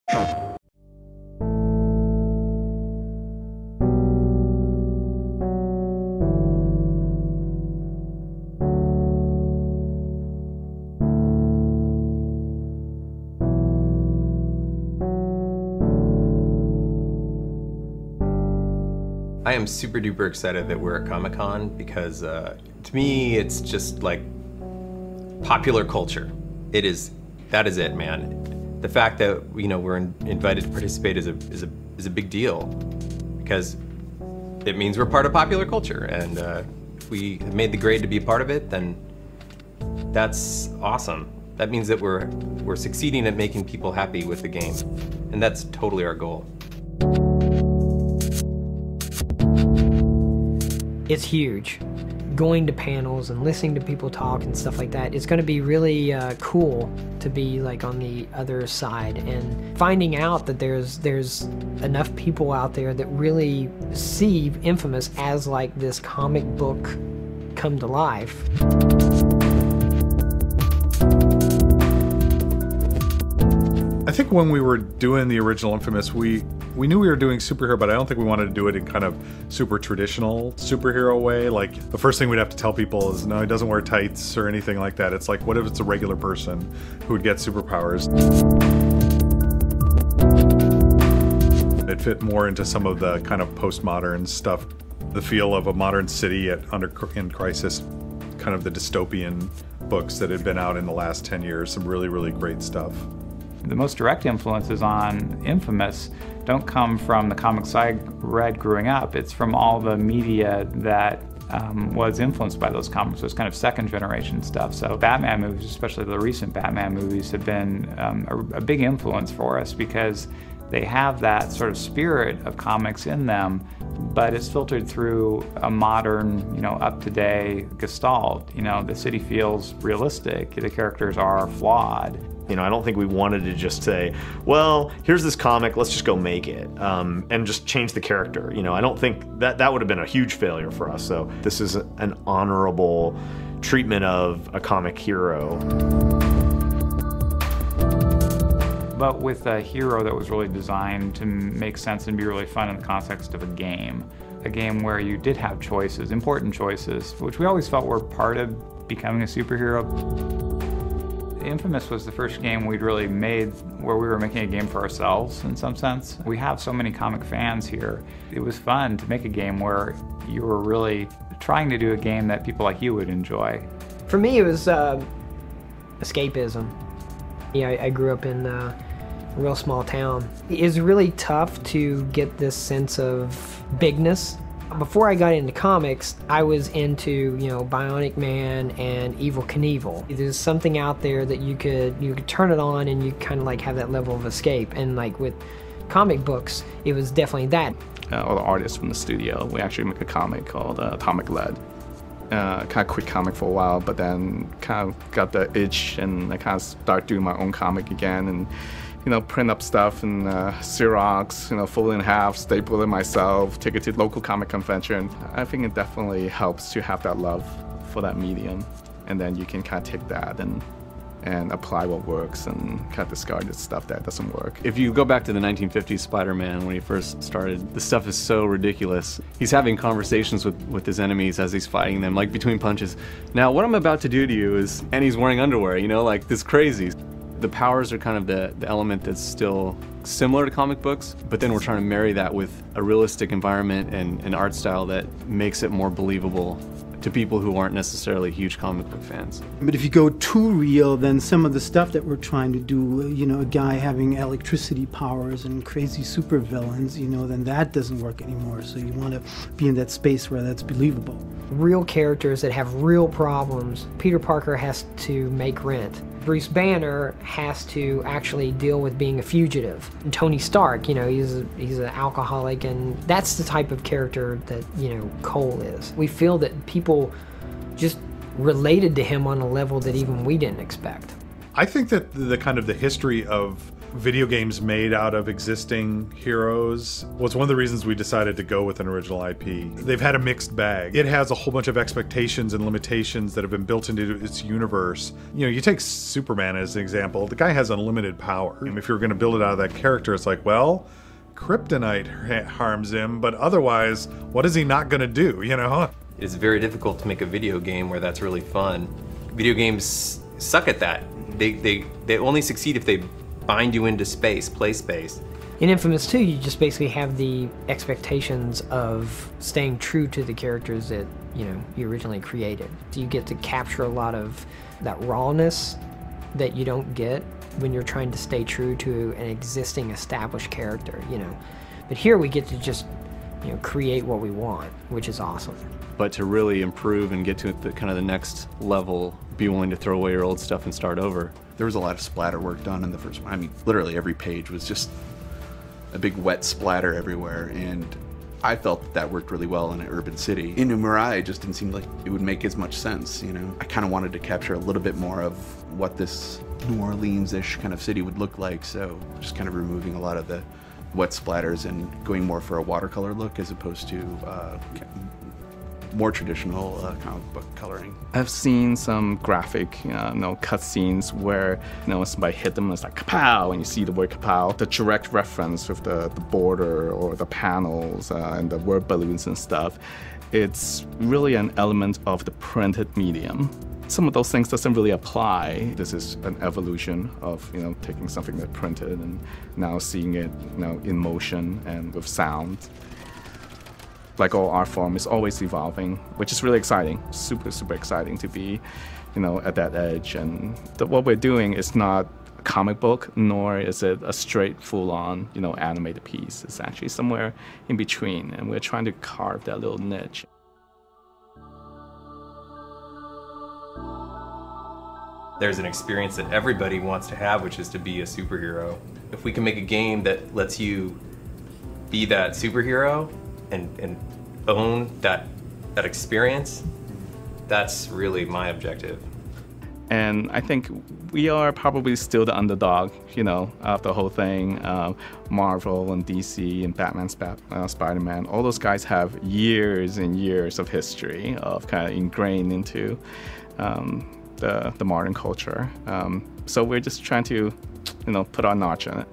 I am super duper excited that we're at Comic-Con because to me it's just like popular culture. That is it, man. The fact that we're invited to participate is a big deal because it means we're part of popular culture, and if we have made the grade to be a part of it, then that's awesome. That means that we're succeeding at making people happy with the game, and that's totally our goal. It's huge. Going to panels and listening to people talk and stuff like that, it's going to be really cool to be like on the other side and finding out that there's enough people out there that really see Infamous as like this comic book come to life. I think when we were doing the original Infamous, we knew we were doing superhero, but I don't think we wanted to do it in kind of super traditional superhero way. Like, the first thing we'd have to tell people is, no, he doesn't wear tights or anything like that. It's like, what if it's a regular person who would get superpowers? It fit more into some of the kind of postmodern stuff, the feel of a modern city in crisis, kind of the dystopian books that had been out in the last 10 years, some really, really great stuff. The most direct influences on Infamous don't come from the comics I read growing up. It's from all the media that was influenced by those comics. It was kind of second generation stuff. So Batman movies, especially the recent Batman movies, have been a big influence for us because they have that sort of spirit of comics in them, but it's filtered through a modern, up-to-date gestalt. The city feels realistic. The characters are flawed. I don't think we wanted to just say, well, here's this comic, let's just go make it, and just change the character. I don't think that would have been a huge failure for us. So this is an honorable treatment of a comic hero. But with a hero that was really designed to make sense and be really fun in the context of a game where you did have choices, important choices, which we always felt were part of becoming a superhero. Infamous was the first game we'd really made where we were making a game for ourselves in some sense. We have so many comic fans here. It was fun to make a game where you were really trying to do a game that people like you would enjoy. For me, it was escapism. I grew up in a real small town. It was really tough to get this sense of bigness. Before I got into comics, I was into, Bionic Man and Evel Knievel. There's something out there that you could turn it on and you kind of like have that level of escape. And like with comic books, it was definitely that. All the artists from the studio, we actually make a comic called Atomic Lead. Kind of quit comic for a while, but then kind of got the itch and I kind of start doing my own comic again and print up stuff and Xerox, fold it in half, staple it myself, take it to local comic convention. I think it definitely helps to have that love for that medium, and then you can kind of take that and apply what works and kind of discard the stuff that doesn't work. If you go back to the 1950s Spider-Man when he first started, the stuff is so ridiculous. He's having conversations with his enemies as he's fighting them, like between punches. Now, what I'm about to do to you is, and he's wearing underwear, like this crazy. The powers are kind of the element that's still similar to comic books, but then we're trying to marry that with a realistic environment and an art style that makes it more believable to people who aren't necessarily huge comic book fans. But if you go too real, then some of the stuff that we're trying to do, a guy having electricity powers and crazy supervillains, then that doesn't work anymore. So you want to be in that space where that's believable. Real characters that have real problems. Peter Parker has to make rent. Bruce Banner has to actually deal with being a fugitive. And Tony Stark, he's an alcoholic, and that's the type of character that, Cole is. We feel that people just related to him on a level that even we didn't expect. I think that the kind of the history of video games made out of existing heroes was one of the reasons we decided to go with an original IP. They've had a mixed bag. It has a whole bunch of expectations and limitations that have been built into its universe. You know, you take Superman as an example. The guy has unlimited power. And if you're going to build it out of that character, it's like, well, kryptonite harms him, but otherwise, what is he not going to do, you know? It's very difficult to make a video game where that's really fun. Video games suck at that. They only succeed if they bind you into space, play space. In Infamous 2, you just basically have the expectations of staying true to the characters that, you know, you originally created. So you get to capture a lot of that rawness that you don't get when you're trying to stay true to an existing established character, you know. But here we get to just, you know, create what we want, which is awesome. But to really improve and get to the kind of the next level, be willing to throw away your old stuff and start over. There was a lot of splatter work done in the first one. I mean, literally every page was just a big wet splatter everywhere, and I felt that worked really well in an urban city. In Mirai, it just didn't seem like it would make as much sense, you know? I kind of wanted to capture a little bit more of what this New Orleans-ish kind of city would look like, so just kind of removing a lot of the wet splatters and going more for a watercolor look as opposed to more traditional comic book coloring. I've seen some graphic, cut scenes where, somebody hit them and it's like kapow, and you see the word kapow. The direct reference with the border or the panels and the word balloons and stuff. It's really an element of the printed medium. Some of those things doesn't really apply. This is an evolution of, taking something that printed and now seeing it, in motion and with sound. Like all art form, is always evolving, which is really exciting. Super, super exciting to be, at that edge. And what we're doing is not a comic book, nor is it a straight, full-on, animated piece. It's actually somewhere in between, and we're trying to carve that little niche. There's an experience that everybody wants to have, which is to be a superhero. If we can make a game that lets you be that superhero and own that experience, that's really my objective. And I think we are probably still the underdog, of the whole thing. Marvel and DC and Batman, Spider-Man, all those guys have years and years of history of kind of ingrained into the modern culture. So we're just trying to, put our notch on it.